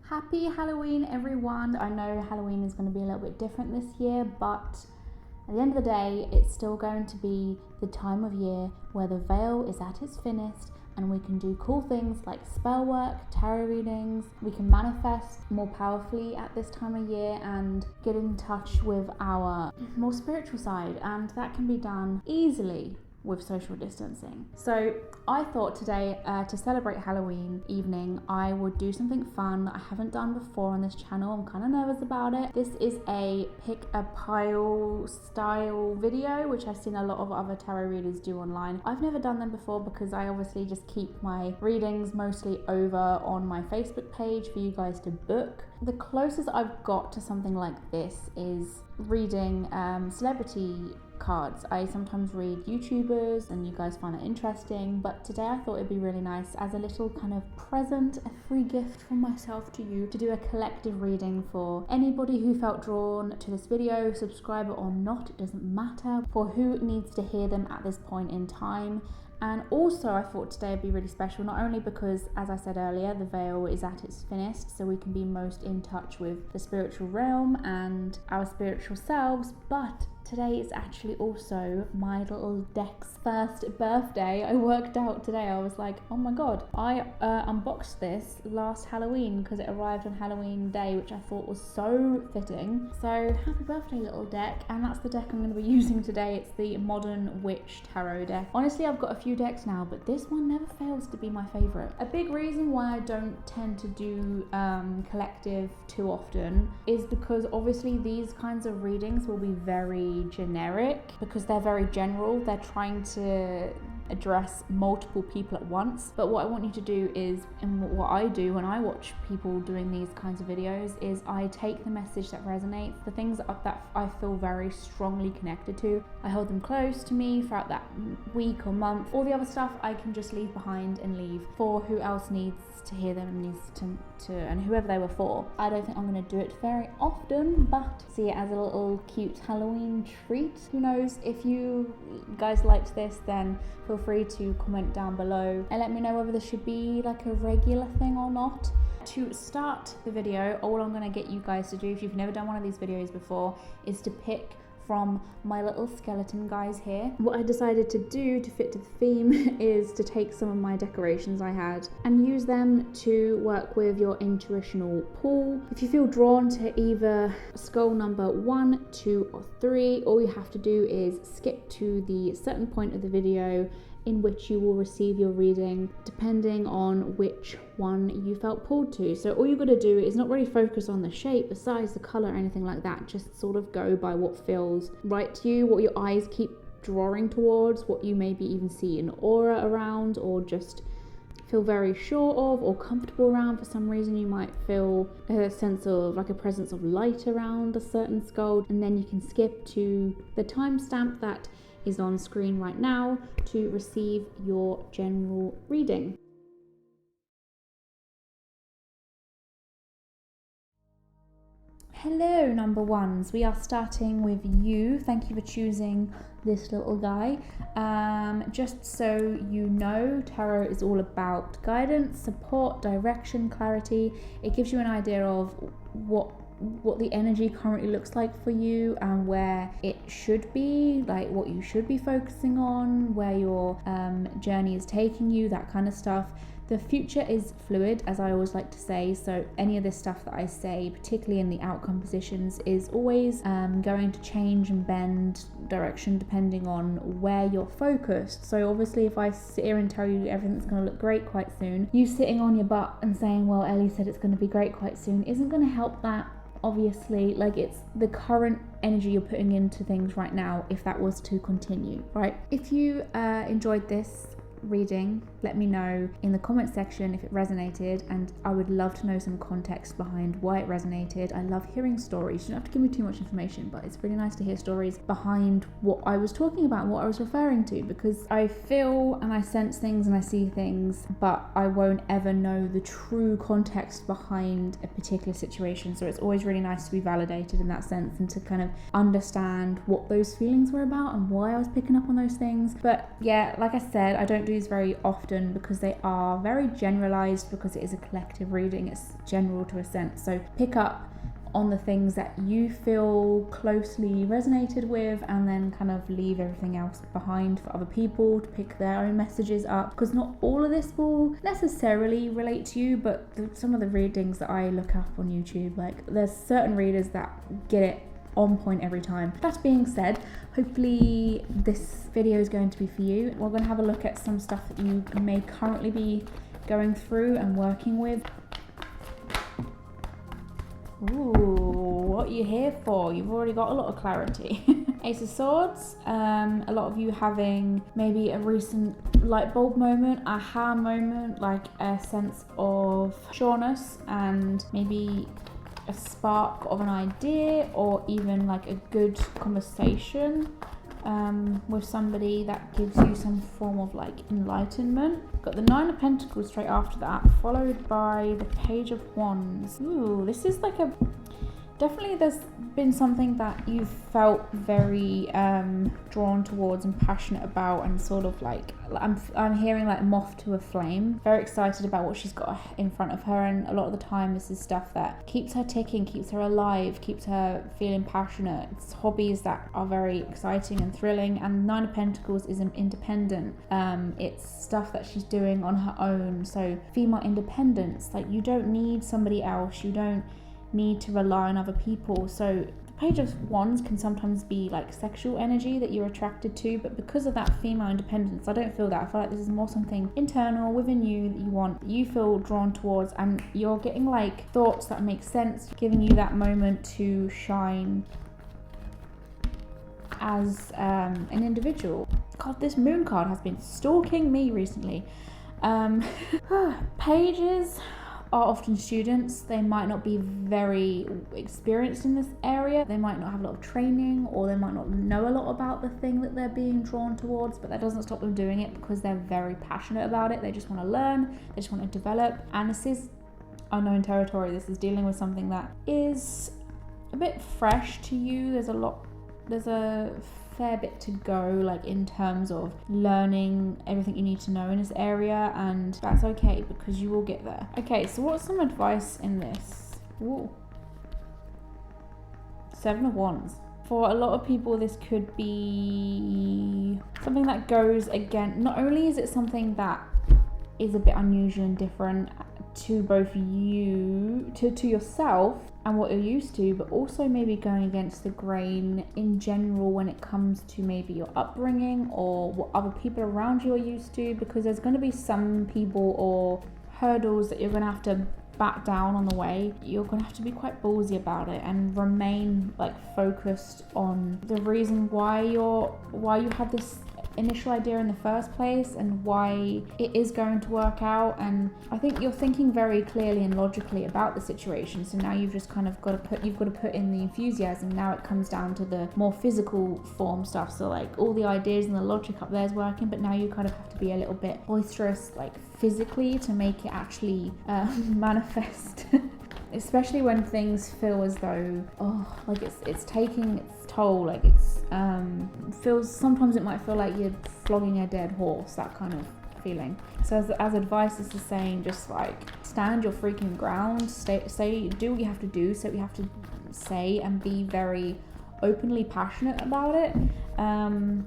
Happy Halloween, everyone. I know Halloween is going to be a little bit different this year, but at the end of the day, it's still going to be the time of year where the veil is at its thinnest and we can do cool things like spell work, tarot readings. We can manifest more powerfully at this time of year and get in touch with our more spiritual side, and that can be done easily with social distancing. So I thought today to celebrate Halloween evening I would do something fun that I haven't done before on this channel. I'm kind of nervous about it. This is a pick a pile style video which I've seen a lot of other tarot readers do online. I've never done them before because I obviously just keep my readings mostly over on my Facebook page for you guys to book. The closest I've got to something like this is reading celebrity cards. I sometimes read YouTubers and you guys find that interesting, but today I thought it'd be really nice as a little kind of present, a free gift from myself to you, to do a collective reading for anybody who felt drawn to this video, subscriber or not, it doesn't matter, for who needs to hear them at this point in time. And also I thought today would be really special, not only because, as I said earlier, the veil is at its thinnest, so we can be most in touch with the spiritual realm and our spiritual selves, but today is actually also my little deck's first birthday. I worked out today, I was like, oh my god, I unboxed this last Halloween because it arrived on Halloween day, which I thought was so fitting. So happy birthday, little deck. And that's the deck I'm going to be using today. It's the Modern Witch Tarot deck. Honestly, I've got a few decks now, but this one never fails to be my favourite. A big reason why I don't tend to do collective too often is because obviously these kinds of readings will be very generic because they're very general. They're trying to address multiple people at once, but what I want you to do is, and what I do when I watch people doing these kinds of videos, is I take the message that resonates, the things that I feel very strongly connected to, I hold them close to me throughout that week or month. All the other stuff I can just leave behind and leave for who else needs to hear them and needs to and whoever they were for. I don't think I'm going to do it very often, but see it as a little cute Halloween treat. Who knows? If you guys liked this, then feel free to comment down below and let me know whether this should be like a regular thing or not. To start the video, all I'm going to get you guys to do, if you've never done one of these videos before, is to pick from my little skeleton guys here. What I decided to do to fit to the theme is to take some of my decorations I had and use them to work with your intuitional pool. If you feel drawn to either skull number 1, 2 or 3, all you have to do is skip to the certain point of the video in which you will receive your reading depending on which one you felt pulled to. So all you've got to do is not really focus on the shape, the size, the color, anything like that. Just sort of go by what feels right to you, what your eyes keep drawing towards, what you maybe even see an aura around or just feel very sure of or comfortable around. For some reason you might feel a sense of like a presence of light around a certain skull, and then you can skip to the timestamp that is on screen right now to receive your general reading. Hello number ones, we are starting with you. Thank you for choosing this little guy. Just so you know, tarot is all about guidance, support, direction, clarity. It gives you an idea of what the energy currently looks like for you and where it should be, like what you should be focusing on, where your journey is taking you, that kind of stuff. The future is fluid, as I always like to say, so any of this stuff that I say, particularly in the outcome positions, is always going to change and bend direction depending on where you're focused. So obviously if I sit here and tell you everything's going to look great quite soon, you sitting on your butt and saying, well, Ellie said it's going to be great quite soon, isn't going to help that. Obviously, like, it's the current energy you're putting into things right now if that was to continue, right? If you enjoyed this reading, let me know in the comment section if it resonated, and I would love to know some context behind why it resonated. I love hearing stories. You don't have to give me too much information, but it's really nice to hear stories behind what I was talking about and what I was referring to, because I feel and I sense things and I see things, but I won't ever know the true context behind a particular situation. So it's always really nice to be validated in that sense and to kind of understand what those feelings were about and why I was picking up on those things. But yeah, like I said, I don't do these very often because they are very generalized, because it is a collective reading. It's general to a sense. So pick up on the things that you feel closely resonated with, and then kind of leave everything else behind for other people to pick their own messages up, because not all of this will necessarily relate to you, but some of the readings that I look up on YouTube, like there's certain readers that get it on point every time. That being said, hopefully this video is going to be for you. We're going to have a look at some stuff that you may currently be going through and working with. Ooh, what are you here for? You've already got a lot of clarity. Ace of Swords, a lot of you having maybe a recent light bulb moment, aha moment, like a sense of sureness and maybe a spark of an idea, or even like a good conversation with somebody that gives you some form of like enlightenment. Got the Nine of Pentacles straight after that, followed by the Page of Wands. Ooh, this is like a, definitely there's been something that you've felt very drawn towards and passionate about, and sort of like, I'm hearing like moth to a flame. Very excited about what she's got in front of her, and a lot of the time this is stuff that keeps her ticking, keeps her alive, keeps her feeling passionate. It's hobbies that are very exciting and thrilling, and Nine of Pentacles is independent. It's stuff that she's doing on her own, so female independence. Like, you don't need somebody else, you don't need to rely on other people. So the Page of Wands can sometimes be like sexual energy that you're attracted to, but because of that female independence, I don't feel that. I feel like this is more something internal within you that you want, that you feel drawn towards, and you're getting like thoughts that make sense, giving you that moment to shine as an individual. God, this Moon card has been stalking me recently. Pages are often students. They might not be very experienced in this area. They might not have a lot of training, or they might not know a lot about the thing that they're being drawn towards, but that doesn't stop them doing it because they're very passionate about it. They just want to learn, they just want to develop. And this is unknown territory. This is dealing with something that is a bit fresh to you. There's a fair bit to go, like in terms of learning everything you need to know in this area, and that's okay because you will get there. Okay, so what's some advice in this? Ooh. Seven of Wands. For a lot of people, this could be something that goes again. Not only is it something that is a bit unusual and different to both you, to yourself and what you're used to, but also maybe going against the grain in general when it comes to maybe your upbringing or what other people around you are used to, because there's going to be some people or hurdles that you're going to have to back down on the way. You're going to have to be quite ballsy about it and remain like focused on the reason why you had this initial idea in the first place and why it is going to work out. And I think you're thinking very clearly and logically about the situation, so now you've just kind of got to put in the enthusiasm. Now it comes down to the more physical form stuff, so like all the ideas and the logic up there is working, but now you kind of have to be a little bit boisterous like physically to make it actually manifest. Especially when things feel as though like it's taking its toll, like it's feels, sometimes it might feel like you're flogging a dead horse, that kind of feeling. So as advice, this is saying just like stand your freaking ground, say do what you have to do, say what you have to say, and be very openly passionate about it,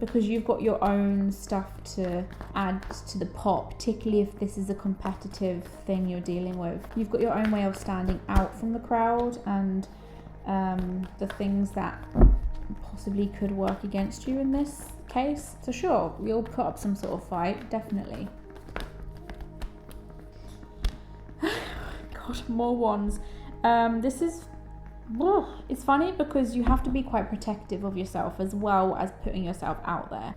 because you've got your own stuff to add to the pot, particularly if this is a competitive thing you're dealing with. You've got your own way of standing out from the crowd, and the things that possibly could work against you in this case. So sure, you'll put up some sort of fight, definitely. God, more wands. This is, it's funny because you have to be quite protective of yourself as well as putting yourself out there.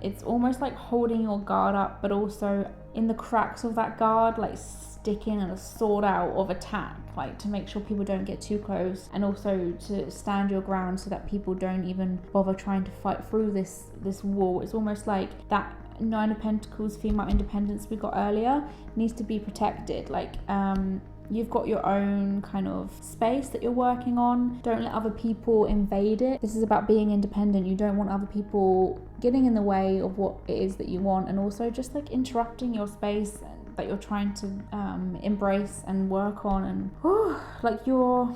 It's almost like holding your guard up, but also in the cracks of that guard, like sticking a sword out of attack, like to make sure people don't get too close, and also to stand your ground so that people don't even bother trying to fight through this wall. It's almost like that Nine of Pentacles female independence we got earlier needs to be protected. Like You've got your own kind of space that you're working on. Don't let other people invade it. This is about being independent. You don't want other people getting in the way of what it is that you want, and also just like interrupting your space that you're trying to embrace and work on. And like, you're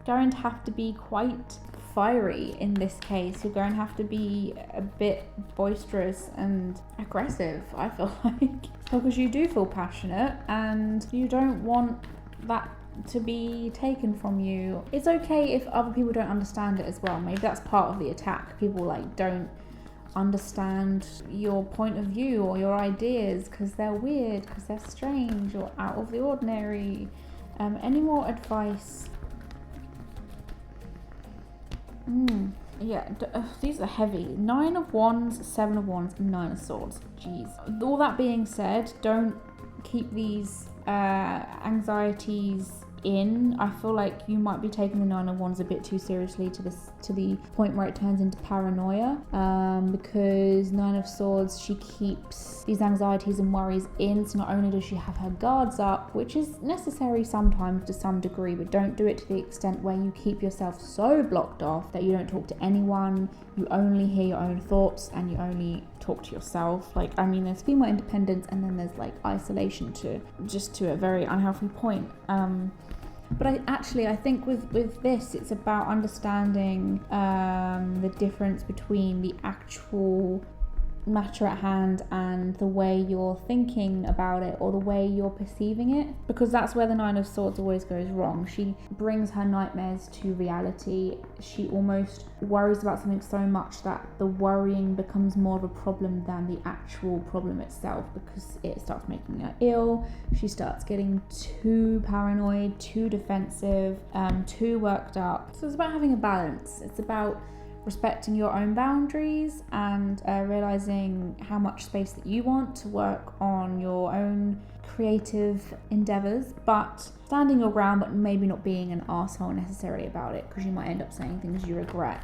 going to have to be quite fiery in this case. You're going to have to be a bit boisterous and aggressive, I feel like, because you do feel passionate and you don't want that to be taken from you. It's okay if other people don't understand it as well. Maybe that's part of the attack. People like don't understand your point of view or your ideas because they're weird, because they're strange or out of the ordinary. Any more advice? These are heavy. 9 of Wands, 7 of Wands, and 9 of Swords. Jeez. All that being said, don't keep these anxieties in. I feel like you might be taking the 9 of Wands a bit too seriously to the point where it turns into paranoia, because 9 of Swords, she keeps these anxieties and worries in. So not only does she have her guards up, which is necessary sometimes to some degree, but don't do it to the extent where you keep yourself so blocked off that you don't talk to anyone, you only hear your own thoughts, and you only talk to yourself. Like, I mean, there's female independence and then there's like isolation to a very unhealthy point. But I think with this, it's about understanding the difference between the actual matter at hand and the way you're thinking about it or the way you're perceiving it, because that's where the 9 of Swords always goes wrong. She brings her nightmares to reality. She almost worries about something so much that the worrying becomes more of a problem than the actual problem itself, because it starts making her ill. She starts getting too paranoid, too defensive, too worked up. So it's about having a balance. It's about respecting your own boundaries and realizing how much space that you want to work on your own creative endeavors, but standing your ground, but maybe not being an asshole necessarily about it, because you might end up saying things you regret.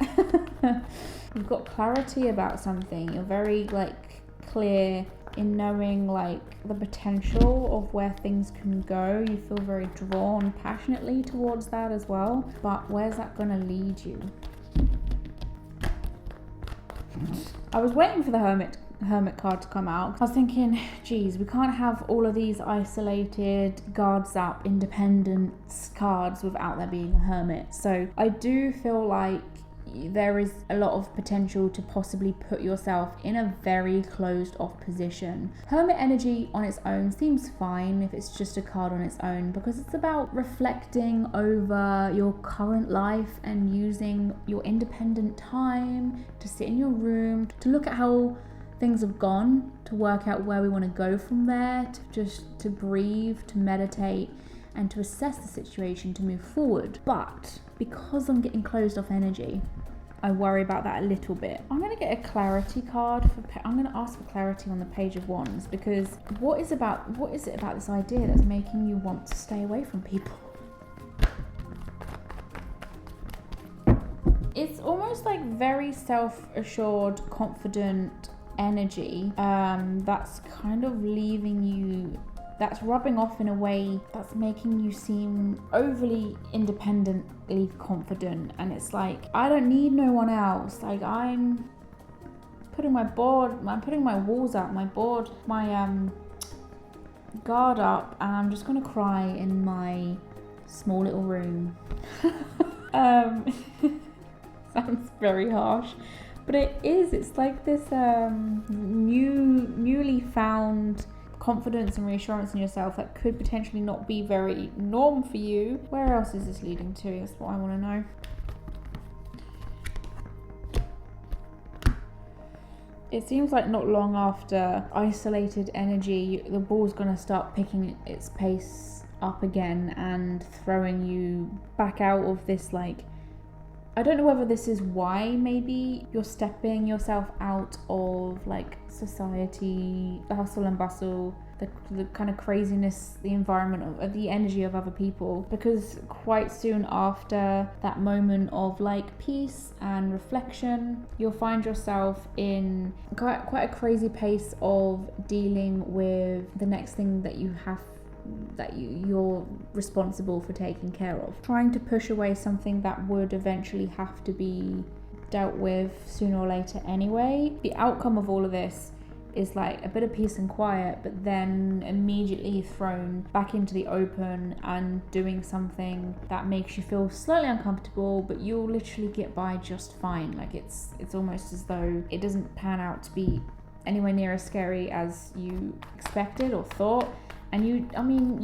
You've got clarity about something. You're very like clear in knowing like the potential of where things can go. You feel very drawn passionately towards that as well, but where's that gonna lead you? I was waiting for the hermit card to come out. I was thinking, geez, we can't have all of these isolated, guards up, independence cards without there being a hermit. So I do feel like there is a lot of potential to possibly put yourself in a very closed off position. Hermit energy on its own seems fine if it's just a card on its own, because it's about reflecting over your current life and using your independent time to sit in your room, to look at how things have gone, to work out where we want to go from there, to breathe, to meditate, and to assess the situation to move forward. But because I'm getting closed off energy, I worry about that a little bit. I'm going to get a clarity card I'm going to ask for clarity on the Page of Wands, because what is it about this idea that's making you want to stay away from people? It's almost like very self-assured, confident energy that's kind of leaving you, that's rubbing off in a way that's making you seem overly independently confident. And it's like, I don't need no one else. Like, I'm putting my walls up, my guard up, and I'm just gonna cry in my small little room. Sounds very harsh, but it's like this newly found confidence and reassurance in yourself that could potentially not be very norm for you. Where else is this leading to? That's what I want to know. It seems like not long after isolated energy, the ball's going to start picking its pace up again and throwing you back out of this, like, I don't know whether this is why maybe you're stepping yourself out of like society, the hustle and bustle, the kind of craziness, the environment of the energy of other people, because quite soon after that moment of like peace and reflection, you'll find yourself in quite a crazy pace of dealing with the next thing that you have that you're responsible for taking care of. Trying to push away something that would eventually have to be dealt with sooner or later anyway. The outcome of all of this is like a bit of peace and quiet, but then immediately thrown back into the open and doing something that makes you feel slightly uncomfortable, but you'll literally get by just fine. Like it's almost as though it doesn't pan out to be anywhere near as scary as you expected or thought. And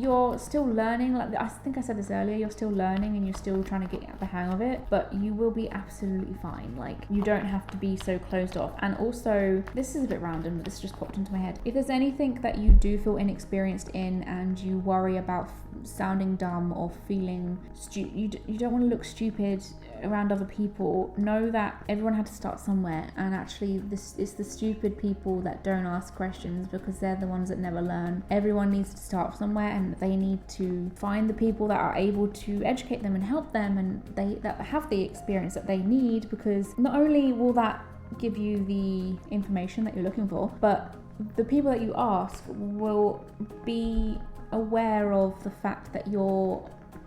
you're still learning. Like I think I said this earlier, you're still learning and you're still trying to get the hang of it, but you will be absolutely fine. Like you don't have to be so closed off. And also, this is a bit random, but this just popped into my head. If there's anything that you do feel inexperienced in and you worry about sounding dumb or feeling stupid, you don't want to look stupid around other people, know that everyone had to start somewhere, and actually it's the stupid people that don't ask questions because they're the ones that never learn. Everyone needs to start somewhere, and they need to find the people that are able to educate them and help them, and that have the experience that they need, because not only will that give you the information that you're looking for, but the people that you ask will be aware of the fact that you're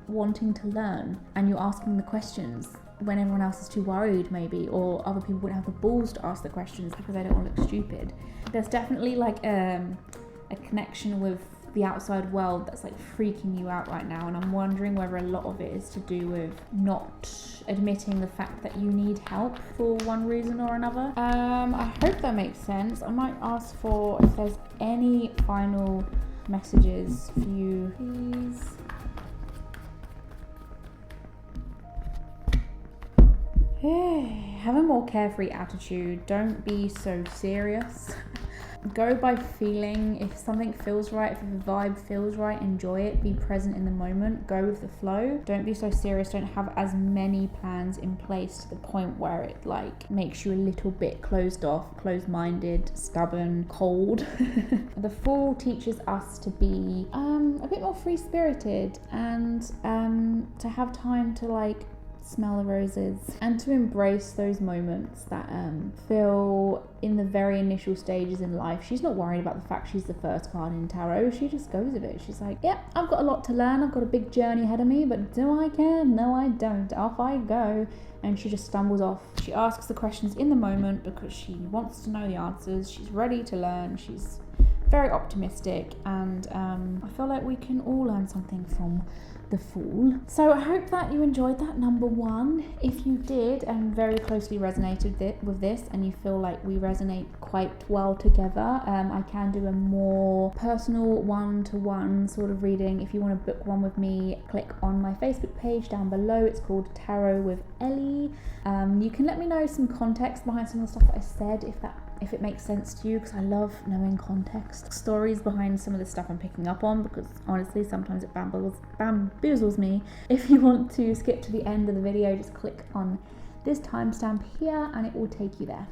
wanting to learn and you're asking the questions when everyone else is too worried maybe, or other people wouldn't have the balls to ask the questions because they don't want to look stupid. There's definitely like a connection with the outside world that's like freaking you out right now, and I'm wondering whether a lot of it is to do with not admitting the fact that you need help for one reason or another. I hope that makes sense. I might ask for if there's any final messages for you, please. Have a more carefree attitude. Don't be so serious. Go by feeling. If something feels right, if the vibe feels right, enjoy it. Be present in the moment. Go with the flow. Don't be so serious. Don't have as many plans in place to the point where it like makes you a little bit closed off, closed-minded, stubborn, cold. The Fool teaches us to be a bit more free-spirited and to have time to like smell the roses and to embrace those moments that feel in the very initial stages in life. She's not worried about the fact she's the first card in tarot. She just goes with it. She's like, yeah, I've got a lot to learn, I've got a big journey ahead of me, but do I care? No, I don't. Off I go. And she just stumbles off. She asks the questions in the moment because she wants to know the answers. She's ready to learn. She's very optimistic, and I feel like we can all learn something from the Fool. So I hope that you enjoyed that number one. If you did and very closely resonated with this, and you feel like we resonate quite well together, I can do a more personal one-to-one sort of reading. If you want to book one with me, click on my Facebook page down below. It's called Tarot with Ellie. You can let me know some context behind some of the stuff that I said, if it makes sense to you, because I love knowing context, stories behind some of the stuff I'm picking up on, because honestly sometimes it bamboozles me. If you want to skip to the end of the video, just click on this timestamp here and it will take you there.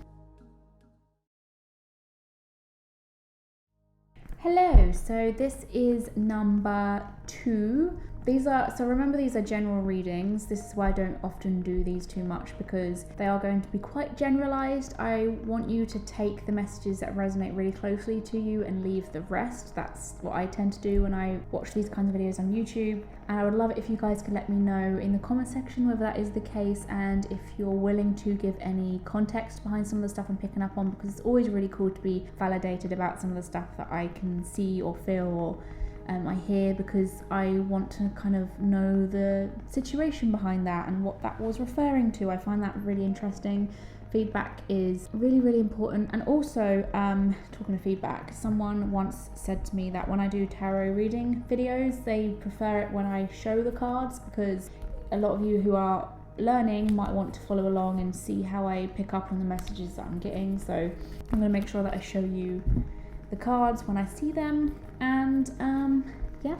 Hello, so this is number 2. Remember these are general readings. This is why I don't often do these too much, because they are going to be quite generalized. I want you to take the messages that resonate really closely to you and leave the rest. That's what I tend to do when I watch these kinds of videos on YouTube. And I would love it if you guys could let me know in the comment section whether that is the case, and if you're willing to give any context behind some of the stuff I'm picking up on, because it's always really cool to be validated about some of the stuff that I can see or feel or I hear, because I want to kind of know the situation behind that and what that was referring to. I find that really interesting. Feedback is really, really important. And also, talking of feedback, someone once said to me that when I do tarot reading videos, they prefer it when I show the cards, because a lot of you who are learning might want to follow along and see how I pick up on the messages that I'm getting. So I'm going to make sure that I show you the cards when I see them. And yeah,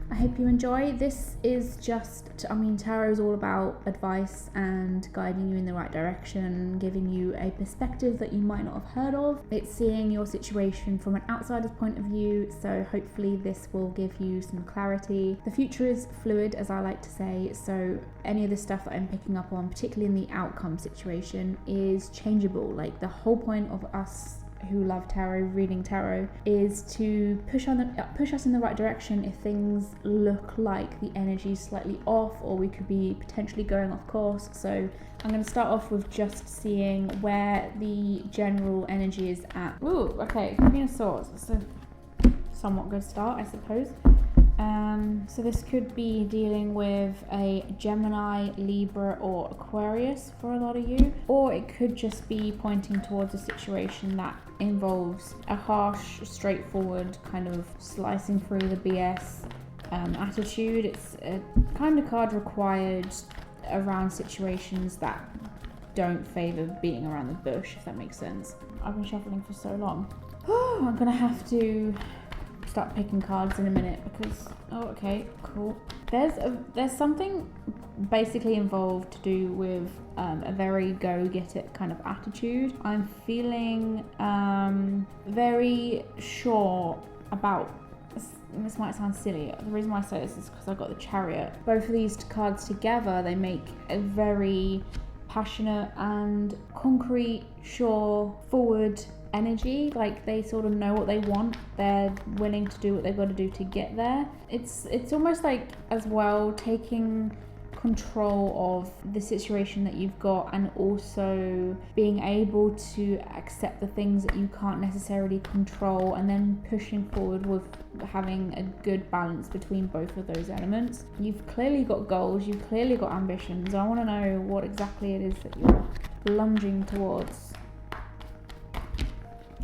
I hope you enjoy. This is just, tarot is all about advice and guiding you in the right direction, giving you a perspective that you might not have heard of. It's seeing your situation from an outsider's point of view, so hopefully this will give you some clarity. The future is fluid, as I like to say, so any of the stuff that I'm picking up on, particularly in the outcome situation, is changeable. Like, the whole point of us who love tarot, reading tarot, is to push us in the right direction if things look like the energy is slightly off, or we could be potentially going off course. So I'm going to start off with just seeing where the general energy is at. Ooh, okay, Queen of Swords. It's a somewhat good start, I suppose. So this could be dealing with a Gemini, Libra or Aquarius for a lot of you, or it could just be pointing towards a situation that involves a harsh, straightforward kind of slicing through the BS attitude. It's a kind of card required around situations that don't favour beating around the bush, if that makes sense. I've been shuffling for so long. I'm gonna have to start picking cards in a minute because okay, cool. There's something basically involved to do with a very go get it kind of attitude. I'm feeling very sure about this. Might sound silly. The reason why I say this is because I got the Chariot. Both of these cards together, they make a very passionate and concrete, sure, forward energy. Like they sort of know what they want, they're willing to do what they've got to do to get there. It's almost like as well taking control of the situation that you've got, and also being able to accept the things that you can't necessarily control, and then pushing forward with having a good balance between both of those elements. You've clearly got goals, you've clearly got ambitions. I want to know what exactly it is that you're lunging towards.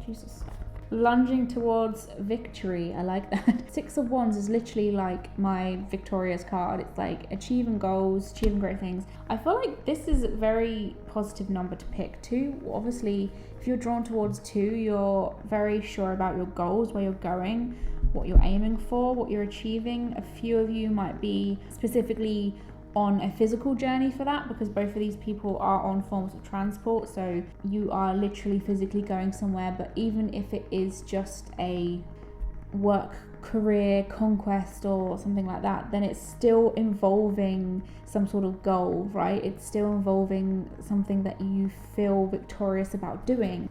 Jesus. Lunging towards victory. I like that. 6 of Wands is literally like my victorious card. It's like achieving goals, achieving great things. I feel like this is a very positive number to pick. 2, obviously, if you're drawn towards 2, you're very sure about your goals, where you're going, what you're aiming for, what you're achieving. A few of you might be specifically on a physical journey for that, because both of these people are on forms of transport, so you are literally physically going somewhere. But even if it is just a work, career, conquest or something like that, then it's still involving some sort of goal, right? It's still involving something that you feel victorious about doing.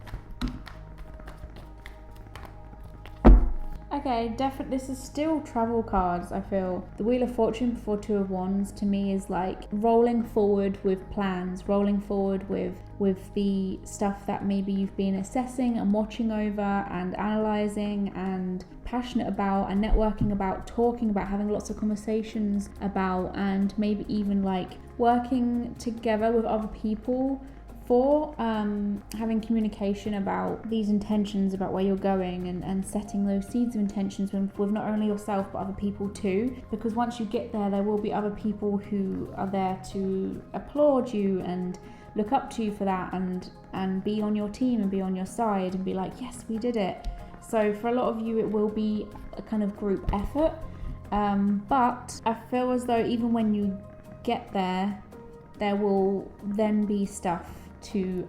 Okay, definitely this is still travel cards. I feel the Wheel of Fortune before 2 of Wands to me is like rolling forward with plans, rolling forward with the stuff that maybe you've been assessing and watching over and analysing and passionate about and networking about, talking about, having lots of conversations about, and maybe even like working together with other people for having communication about these intentions, about where you're going, and setting those seeds of intentions with not only yourself but other people too, because once you get there, there will be other people who are there to applaud you and look up to you for that, and be on your team and be on your side and be like, yes, we did it. So for a lot of you it will be a kind of group effort, but I feel as though even when you get there, there will then be stuff to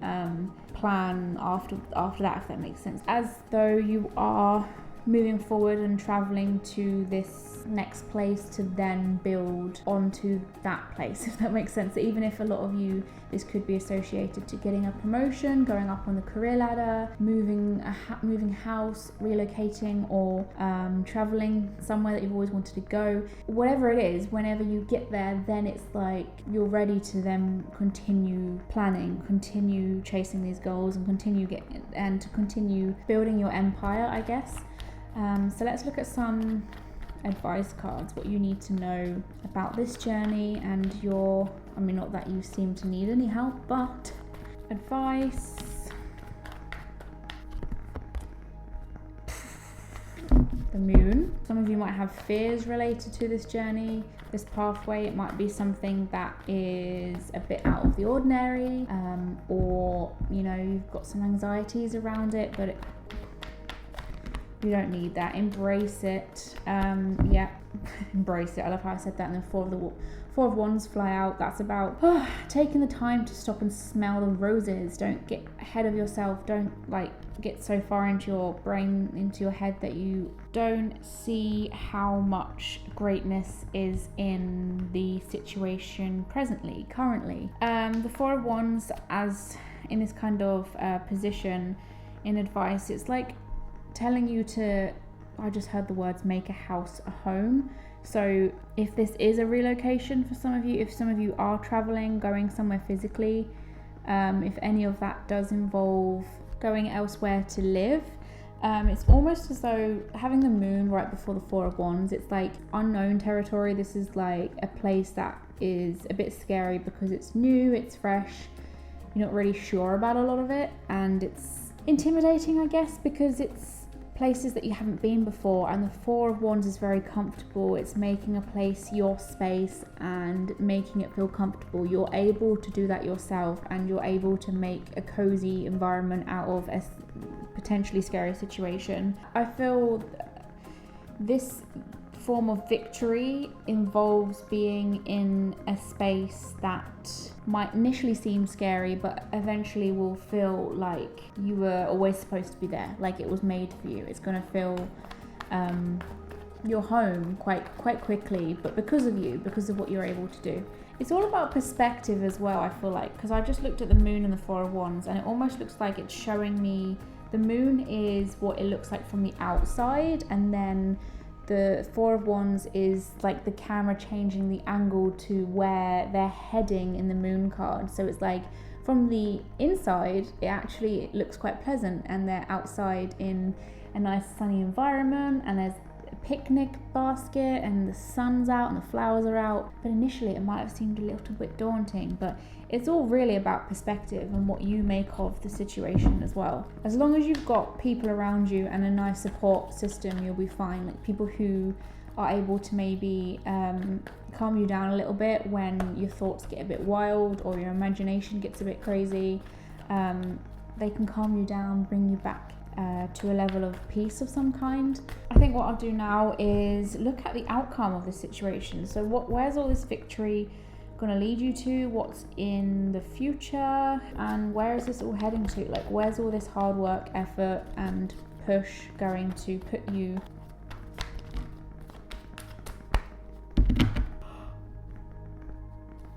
plan after that, if that makes sense. As though you are moving forward and traveling to this next place to then build onto that place, if that makes sense. So even if a lot of you, this could be associated to getting a promotion, going up on the career ladder, moving house, relocating, or traveling somewhere that you've always wanted to go, whatever it is, whenever you get there, then it's like you're ready to then continue planning, continue chasing these goals, and continue building your empire, I guess. So let's look at some advice cards, what you need to know about this journey and not that you seem to need any help, but advice. The Moon. Some of you might have fears related to this journey, this pathway. It might be something that is a bit out of the ordinary, or you've got some anxieties around it, but you don't need that. Embrace it. Embrace it. I love how I said that. And then Four of Wands fly out. That's about taking the time to stop and smell the roses. Don't get ahead of yourself. Don't get so far into your brain, into your head, that you don't see how much greatness is in the situation currently. The Four of Wands, as in this kind of position, in advice. It's like telling you to, I just heard the words, make a house a home. So if this is a relocation for some of you, if some of you are traveling, going somewhere physically, if any of that does involve going elsewhere to live, it's almost as though having the moon right before the Four of Wands, it's like unknown territory. This is like a place that is a bit scary because it's new, it's fresh, you're not really sure about a lot of it, and it's intimidating, I guess, because it's places that you haven't been before. And the Four of Wands is very comfortable. It's making a place your space and making it feel comfortable. You're able to do that yourself, and you're able to make a cozy environment out of a potentially scary situation. I feel this form of victory involves being in a space that might initially seem scary, but eventually will feel like you were always supposed to be there, like it was made for you. It's going to feel your home quite quickly, but because of you, because of what you're able to do. It's all about perspective as well, I feel like, because I just looked at the moon and the Four of Wands, and it almost looks like it's showing me the moon is what it looks like from the outside, and then the Four of Wands is like the camera changing the angle to where they're heading in the moon card. So it's like from the inside, it looks quite pleasant, and they're outside in a nice sunny environment, and there's a picnic basket, and the sun's out and the flowers are out. But initially it might have seemed a little bit daunting, but it's all really about perspective and what you make of the situation as well. As long as you've got people around you and a nice support system, you'll be fine. Like people who are able to maybe calm you down a little bit when your thoughts get a bit wild or your imagination gets a bit crazy. They can calm you down, bring you back to a level of peace of some kind. I think what I'll do now is look at the outcome of the situation. So where's all this victory going to lead you to? What's in the future? And where is this all heading to? Like, where's all this hard work, effort and push going to put you?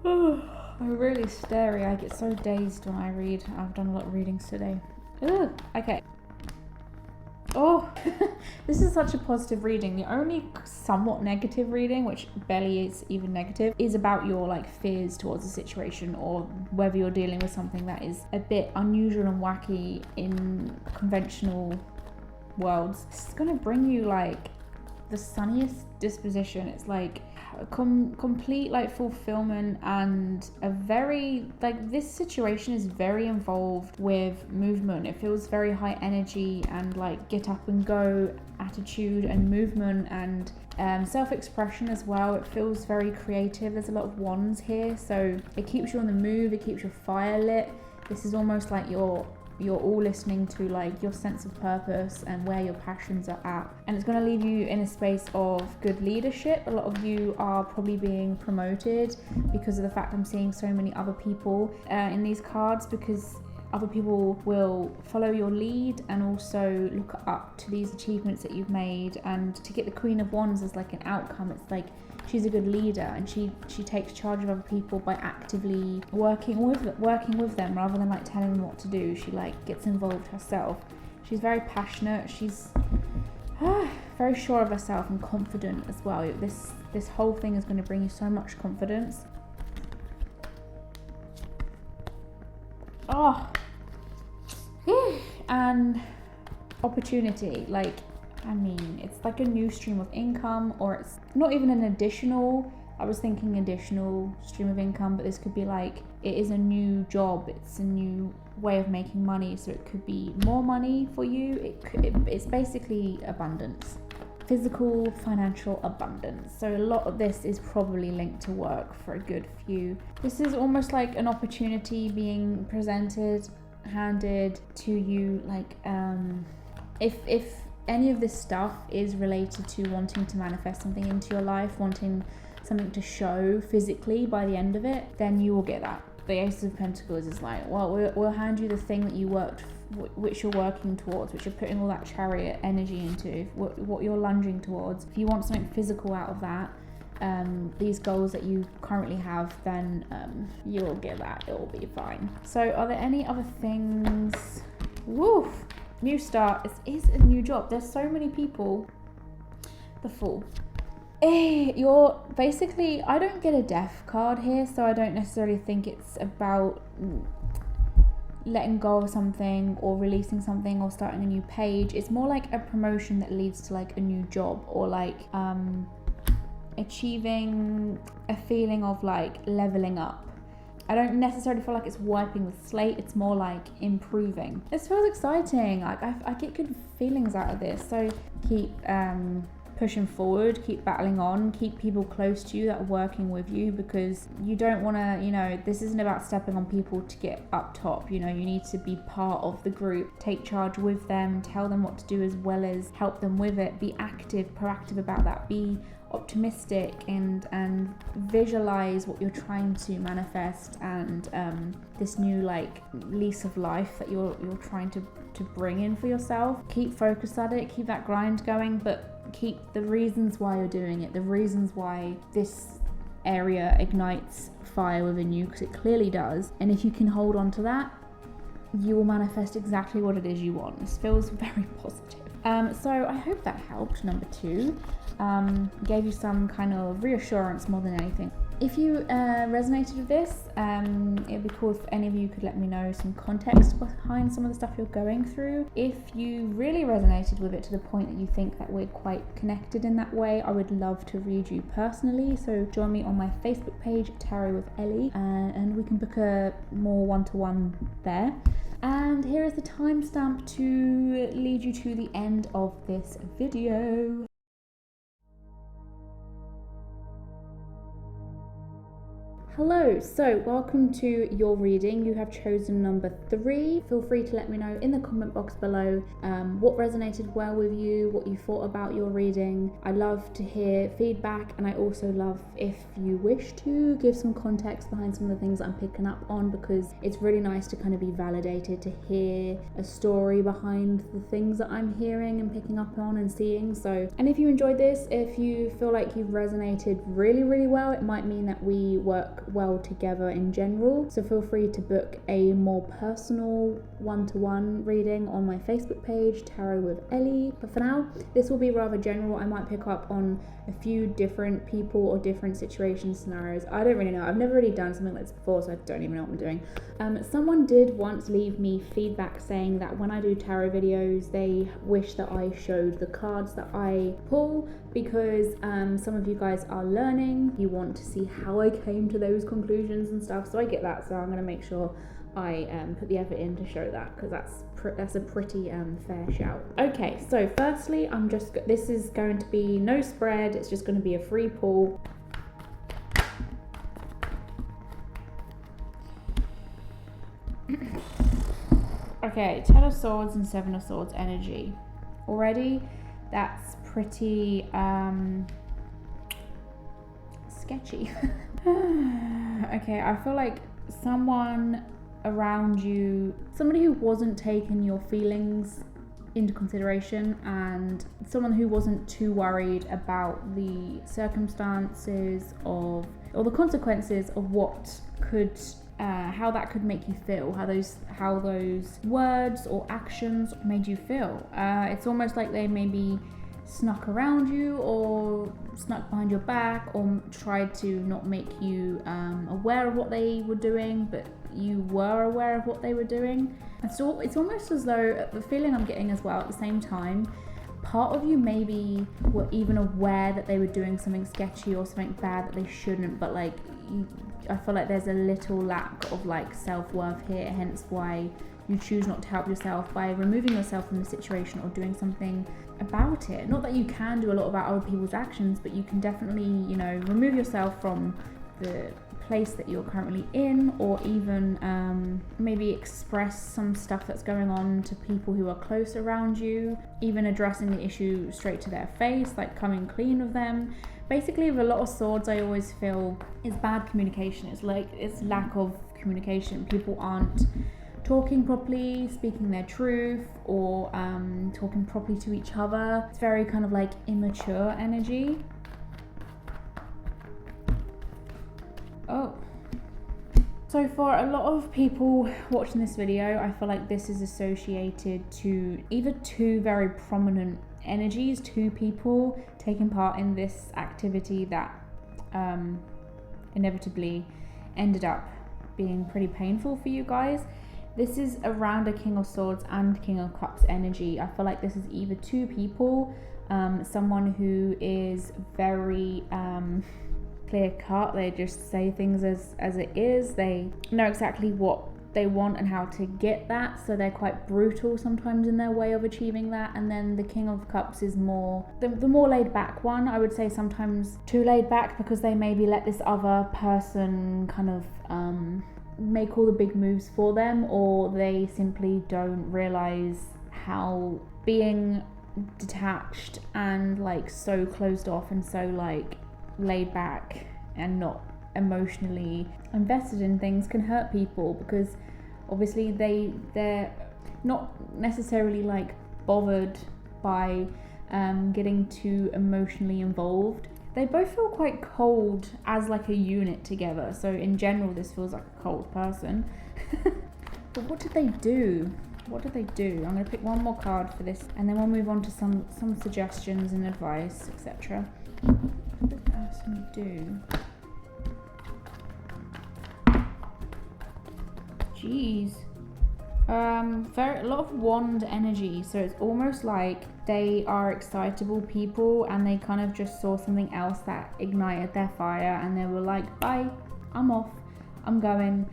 I'm really starey. I get so dazed when I read. I've done a lot of readings today. Okay. Oh, this is such a positive reading. The only somewhat negative reading, which barely is even negative, is about your like fears towards the situation, or whether you're dealing with something that is a bit unusual and wacky in conventional worlds. It's gonna bring you like the sunniest disposition. It's like complete like fulfillment, and a very like, this situation is very involved with movement. It feels very high energy and like get up and go attitude and movement, and self-expression as well. It feels very creative. There's a lot of wands here, so it keeps you on the move, it keeps your fire lit. This is almost like you're all listening to like your sense of purpose and where your passions are at, and it's going to leave you in a space of good leadership. A lot of you are probably being promoted because of the fact I'm seeing so many other people in these cards, because other people will follow your lead and also look up to these achievements that you've made. And to get the Queen of Wands as like an outcome, it's like she's a good leader, and she takes charge of other people by actively working with them rather than like telling them what to do. She like gets involved herself. She's very passionate. She's very sure of herself and confident as well. This whole thing is going to bring you so much confidence. And opportunity, like, I mean, it's like a new stream of income, or it's not even an additional, I was thinking additional stream of income, but this could be like, it is a new job, it's a new way of making money, so it could be more money for you. It's basically abundance, physical, financial abundance. So a lot of this is probably linked to work for a good few. This is almost like an opportunity being handed to you, like if any of this stuff is related to wanting to manifest something into your life, wanting something to show physically by the end of it, then you will get that. The Ace of Pentacles is like, well, we'll hand you the thing that you which you're working towards, which you're putting all that Chariot energy into, what you're lunging towards. If you want something physical out of that, these goals that you currently have, then you'll get that. It will be fine. So are there any other things? Woof. new start. It is a new job. There's so many people. The Fool. You're basically, I don't get a death card here, so I don't necessarily think it's about letting go of something or releasing something or starting a new page. It's more like a promotion that leads to like a new job, or like achieving a feeling of like leveling up. I don't necessarily feel like it's wiping the slate. It's more like improving. This feels exciting. Like I get good feelings out of this. So keep pushing forward, keep battling on, keep people close to you that are working with you, because you don't want to, you know, this isn't about stepping on people to get up top. You know, you need to be part of the group, take charge with them, tell them what to do as well as help them with it. Be active, proactive about that. Be optimistic and visualize what you're trying to manifest, and this new like lease of life that you're trying to bring in for yourself. Keep focused at it, keep that grind going, but keep the reasons why you're doing it, the reasons why this area ignites fire within you, because it clearly does. And if you can hold on to that, you will manifest exactly what it is you want. This feels very positive. So I hope that helped. Number 2, gave you some kind of reassurance more than anything. If you resonated with this, it'd be cool if any of you could let me know some context behind some of the stuff you're going through. If you really resonated with it to the point that you think that we're quite connected in that way, I would love to read you personally. So join me on my Facebook page, Tarot with Ellie, and we can book a more one-to-one there. And here is the timestamp to lead you to the end of this video. Hello, so welcome to your reading. You have chosen number 3. Feel free to let me know in the comment box below what resonated well with you, what you thought about your reading. I love to hear feedback, and I also love, if you wish to, give some context behind some of the things I'm picking up on, because it's really nice to kind of be validated, to hear a story behind the things that I'm hearing and picking up on and seeing. So, and if you enjoyed this, if you feel like you've resonated really, really well, it might mean that we work well together in general. So feel free to book a more personal one-to-one reading on my Facebook page, Tarot with Ellie. But for now, this will be rather general. I might pick up on a few different people or different situation scenarios. I don't really know. I've never really done something like this before, so I don't even know what I'm doing. Someone did once leave me feedback saying that when I do tarot videos, they wish that I showed the cards that I pull, because some of you guys are learning. You want to see how I came to those conclusions and stuff. So I get that. So I'm going to make sure I put the effort in to show that, because that's a pretty fair shout. Okay, so firstly, this is going to be no spread. It's just going to be a free pull. Okay, 10 of Swords and 7 of Swords energy. Already, that's pretty sketchy. Okay, I feel like someone around you, somebody who wasn't taking your feelings into consideration, and someone who wasn't too worried about the circumstances or the consequences of what could how that could make you feel, how those words or actions made you feel. It's almost like they maybe snuck around you or snuck behind your back or tried to not make you aware of what they were doing, but you were aware of what they were doing. And so it's almost as though, the feeling I'm getting as well at the same time, part of you maybe were even aware that they were doing something sketchy or something bad that they shouldn't, but like I feel like there's a little lack of like self-worth here, hence why you choose not to help yourself by removing yourself from the situation or doing something about it. Not that you can do a lot about other people's actions, but you can definitely, you know, remove yourself from the place that you're currently in, or even maybe express some stuff that's going on to people who are close around you, even addressing the issue straight to their face, like coming clean with them. Basically, with a lot of swords, I always feel it's bad communication. It's lack of communication. People aren't talking properly, speaking their truth, or talking properly to each other. It's very kind of like immature energy. Oh, So for a lot of people watching this video, I feel like this is associated to either two very prominent energies, two people taking part in this activity that inevitably ended up being pretty painful for you guys. This is around a King of Swords and King of Cups energy. I feel like this is either two people, someone who is very clear cut. They just say things as it is. They know exactly what they want and how to get that, so they're quite brutal sometimes in their way of achieving that. And then the King of Cups is more the more laid back one. I would say sometimes too laid back, because they maybe let this other person kind of make all the big moves for them, or they simply don't realize how being detached and like so closed off and so like laid back and not emotionally invested in things can hurt people, because obviously they're not necessarily like bothered by getting too emotionally involved. They both feel quite cold as like a unit together, so in general this feels like a cold person. But what did they do? What did they do? I'm going to pick one more card for this, and then we'll move on to some suggestions and advice, etc. What did the person do? Jeez. A lot of wand energy, so it's almost like they are excitable people and they kind of just saw something else that ignited their fire and they were like, bye, I'm off, I'm going.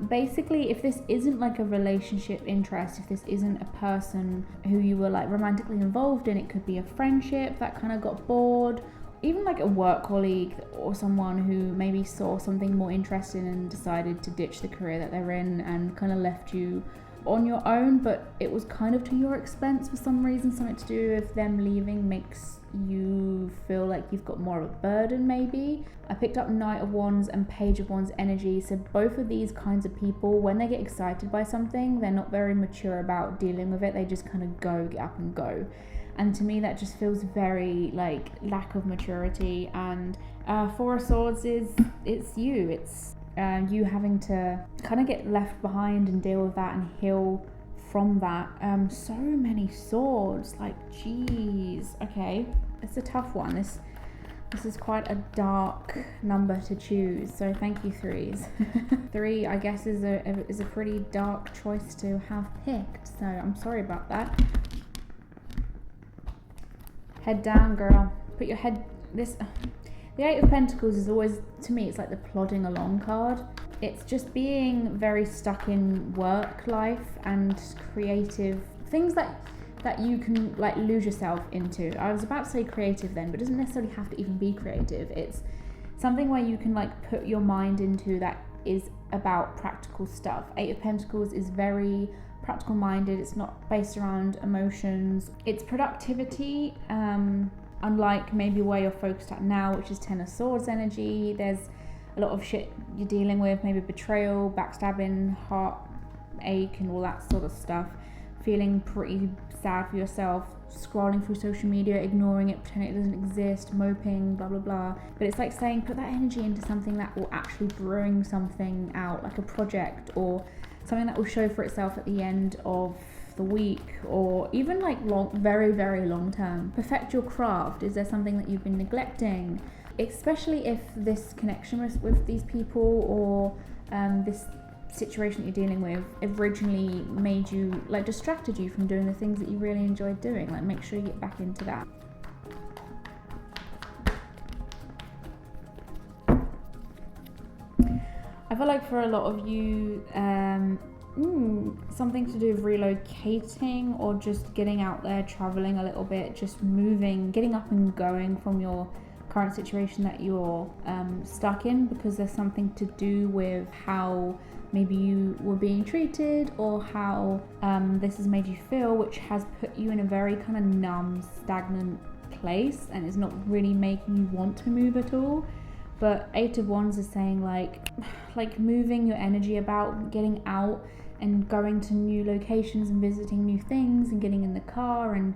Basically, if this isn't like a relationship interest, if this isn't a person who you were like romantically involved in, it could be a friendship that kind of got bored, even like a work colleague or someone who maybe saw something more interesting and decided to ditch the career that they're in and kind of left you on your own, but it was kind of to your expense for some reason. Something to do with them leaving makes you feel like you've got more of a burden maybe. I picked up Knight of Wands and Page of Wands energy, so both of these kinds of people, when they get excited by something, they're not very mature about dealing with it. They just kind of get up and go. And to me that just feels very like lack of maturity. And Four of Swords it's you having to kind of get left behind and deal with that and heal from that. So many swords, like geez. Okay, it's a tough one. This is quite a dark number to choose, so thank you, threes. 3 I guess is a pretty dark choice to have picked, so I'm sorry about that. Head down, girl. Put your head. The Eight of Pentacles is always, to me, it's like the plodding along card. It's just being very stuck in work life and creative things that you can like lose yourself into. I was about to say creative then, but it doesn't necessarily have to even be creative. It's something where you can like put your mind into that is about practical stuff. Eight of Pentacles is very practical minded. It's not based around emotions. It's productivity, unlike maybe where you're focused at now, which is Ten of Swords energy. There's a lot of shit you're dealing with, maybe betrayal, backstabbing, heartache and all that sort of stuff. Feeling pretty sad for yourself, scrolling through social media, ignoring it, pretending it doesn't exist, moping, blah blah blah. But it's like saying put that energy into something that will actually bring something out, like a project or something that will show for itself at the end of the week, or even like very very long term. Perfect your craft. Is there something that you've been neglecting, especially if this connection with these people or this situation that you're dealing with originally made you like distracted you from doing the things that you really enjoyed doing? Like make sure you get back into that. I feel like for a lot of you, something to do with relocating or just getting out there, traveling a little bit, just moving, getting up and going from your current situation that you're stuck in, because there's something to do with how maybe you were being treated or how this has made you feel, which has put you in a very kind of numb, stagnant place and is not really making you want to move at all. But Eight of Wands is saying like moving your energy about, getting out and going to new locations and visiting new things and getting in the car and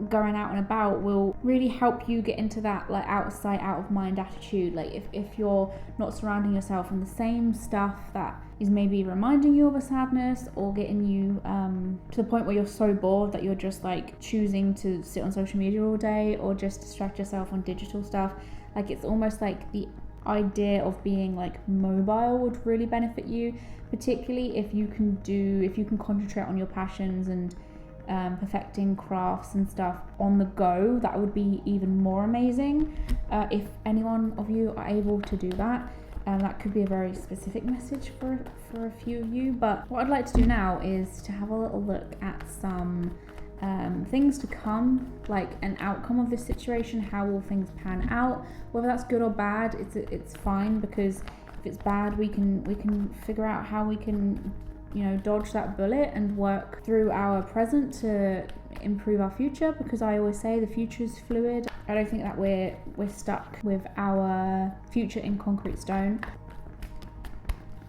going out and about will really help you get into that like out of sight, out of mind attitude. Like if you're not surrounding yourself in the same stuff that is maybe reminding you of a sadness or getting you to the point where you're so bored that you're just like choosing to sit on social media all day or just distract yourself on digital stuff. Like it's almost like the idea of being like mobile would really benefit you, particularly if you can concentrate on your passions and perfecting crafts and stuff on the go. That would be even more amazing. If any one of you are able to do that, that could be a very specific message for a few of you. But what I'd like to do now is to have a little look at some things to come, like an outcome of this situation. How will things pan out? Whether that's good or bad, it's fine, because if it's bad, we can figure out how we can, you know, dodge that bullet and work through our present to improve our future, because I always say the future is fluid. I don't think that we're stuck with our future in concrete stone.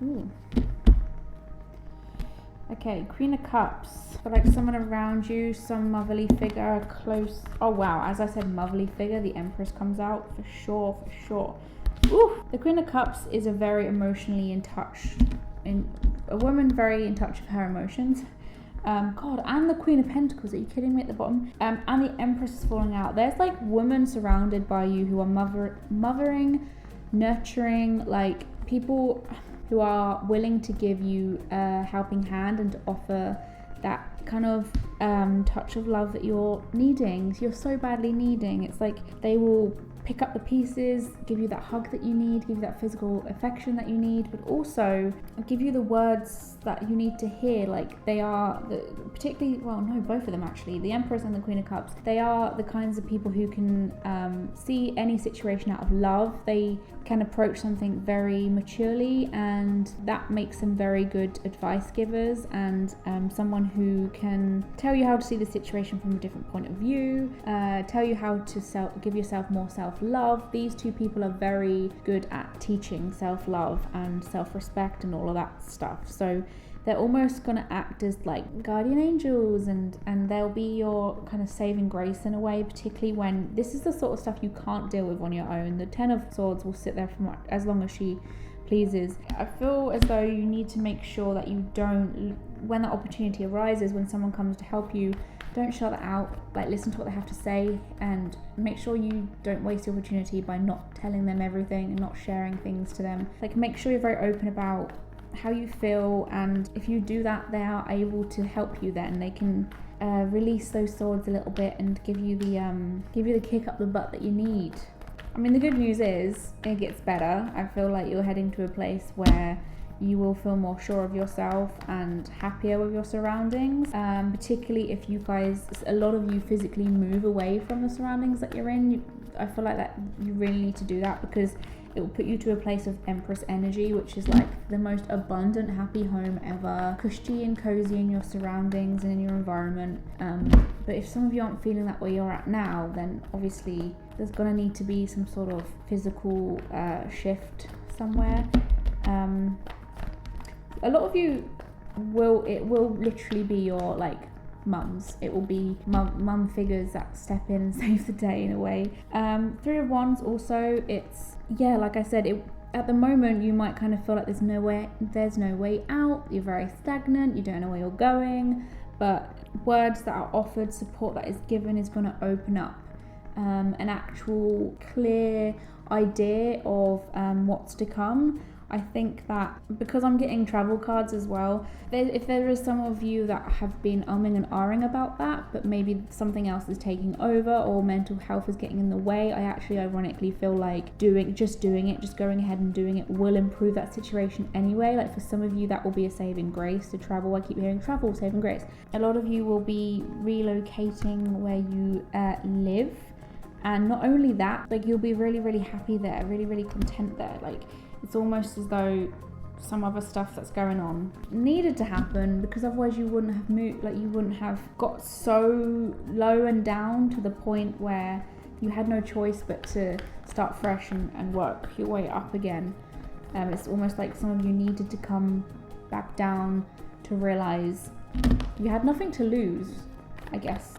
Ooh. Okay, Queen of Cups. For like someone around you, some motherly figure, close. Oh wow, as I said, motherly figure, the Empress comes out for sure. Ooh. The Queen of Cups is a very emotionally in touch, a woman very in touch with her emotions. God, and the Queen of Pentacles, are you kidding me, at the bottom? And the Empress is falling out. There's like women surrounded by you who are mothering, nurturing, like people who are willing to give you a helping hand and to offer that kind of touch of love that you're needing. You're so badly needing. It's like they will pick up the pieces, give you that hug that you need, give you that physical affection that you need, but also give you the words that you need to hear. Like they are particularly, well, no, both of them actually, the Empress and the Queen of Cups, they are the kinds of people who can see any situation out of love. They can approach something very maturely, and that makes them very good advice givers, and someone who can tell you how to see the situation from a different point of view, tell you how to give yourself more self-love. These two people are very good at teaching self-love and self-respect and all of that stuff. So they're almost going to act as like guardian angels, and they'll be your kind of saving grace in a way, particularly when this is the sort of stuff you can't deal with on your own. The Ten of Swords will sit there for as long as she pleases. I feel as though you need to make sure that you don't, when that opportunity arises, when someone comes to help you, don't shut that out. Like, listen to what they have to say, and make sure you don't waste the opportunity by not telling them everything and not sharing things to them. Like, make sure you're very open about how you feel, and if you do that, they are able to help you. Then they can release those swords a little bit and give you the kick up the butt that you need. I mean, the good news is it gets better. I feel like you're heading to a place where you will feel more sure of yourself and happier with your surroundings, particularly if you guys, a lot of you physically move away from the surroundings that you're in. I feel like that you really need to do that, because it will put you to a place of Empress energy, which is like the most abundant, happy home ever, cushy and cozy in your surroundings and in your environment. But if some of you aren't feeling that where you're at now, then obviously there's gonna need to be some sort of physical shift somewhere. A lot of you it will literally be your like mums. It will be mum figures that step in and save the day in a way. Three of Wands also, it's, yeah, like I said, at the moment you might kind of feel like there's no way out, you're very stagnant, you don't know where you're going, but words that are offered, support that is given, is going to open up an actual clear idea of what's to come. I think that because I'm getting travel cards as well, if there is some of you that have been umming and ahhing about that, but maybe something else is taking over or mental health is getting in the way, I actually ironically feel like just going ahead and doing it will improve that situation anyway. Like for some of you, that will be a saving grace to travel. I keep hearing travel, saving grace. A lot of you will be relocating where you live. And not only that, like you'll be really, really happy there, really, really content there. Like it's almost as though some other stuff that's going on needed to happen, because otherwise you wouldn't have moved, like you wouldn't have got so low and down to the point where you had no choice but to start fresh and work your way up again. It's almost like some of you needed to come back down to realize you had nothing to lose, I guess.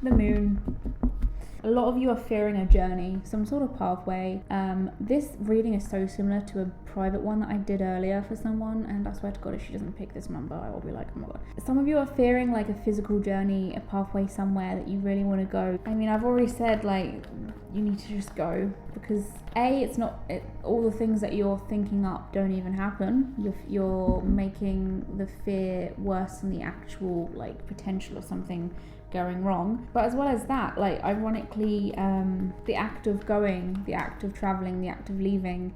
the moon. A lot of you are fearing a journey, some sort of pathway. This reading is so similar to a private one that I did earlier for someone, and I swear to God, if she doesn't pick this number, I will be like, oh my God. Some of you are fearing like a physical journey, a pathway somewhere that you really want to go. I mean, I've already said like, you need to just go, because all the things that you're thinking up don't even happen. You're making the fear worse than the actual like potential of something going wrong. But as well as that, like ironically, the act of going, the act of traveling, the act of leaving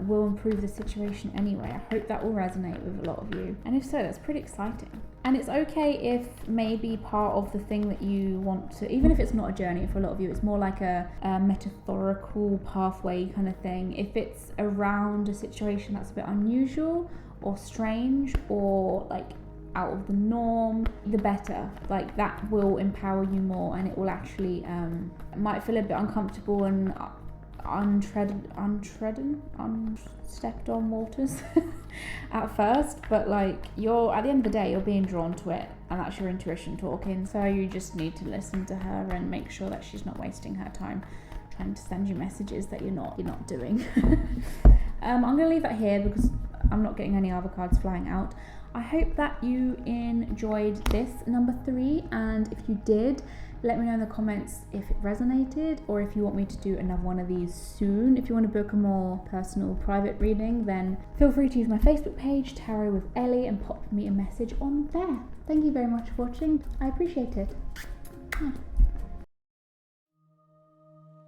will improve the situation anyway. I hope that will resonate with a lot of you, and if so, that's pretty exciting. And it's okay if maybe part of the thing that you want to, even if it's not a journey, for a lot of you it's more like a metaphorical pathway kind of thing, if it's around a situation that's a bit unusual or strange or like out of the norm, the better. Like that will empower you more, and it will actually it might feel a bit uncomfortable and unstepped on waters at first, but like you're at the end of the day, you're being drawn to it, and that's your intuition talking. So you just need to listen to her and make sure that she's not wasting her time trying to send you messages that you're not doing. I'm gonna leave that here because I'm not getting any other cards flying out. I hope that you enjoyed this number 3, and if you did, let me know in the comments if it resonated, or if you want me to do another one of these soon. If you want to book a more personal private reading, then feel free to use my Facebook page, Tarot with Ellie, and pop me a message on there. Thank you very much for watching. I appreciate it.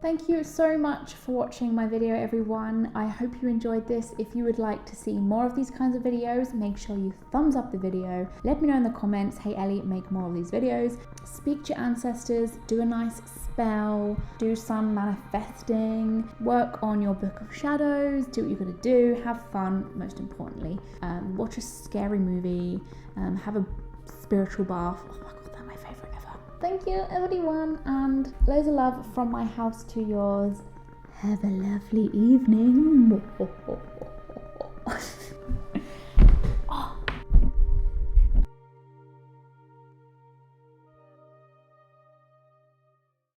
Thank you so much for watching my video, everyone. I hope you enjoyed this. If you would like to see more of these kinds of videos, make sure you thumbs up the video. Let me know in the comments, hey Ellie, make more of these videos. Speak to your ancestors, do a nice spell, do some manifesting, work on your book of shadows, do what you're gonna do, have fun, most importantly. Watch a scary movie, have a spiritual bath. Oh my God. Thank you everyone, and loads of love from my house to yours. Have a lovely evening.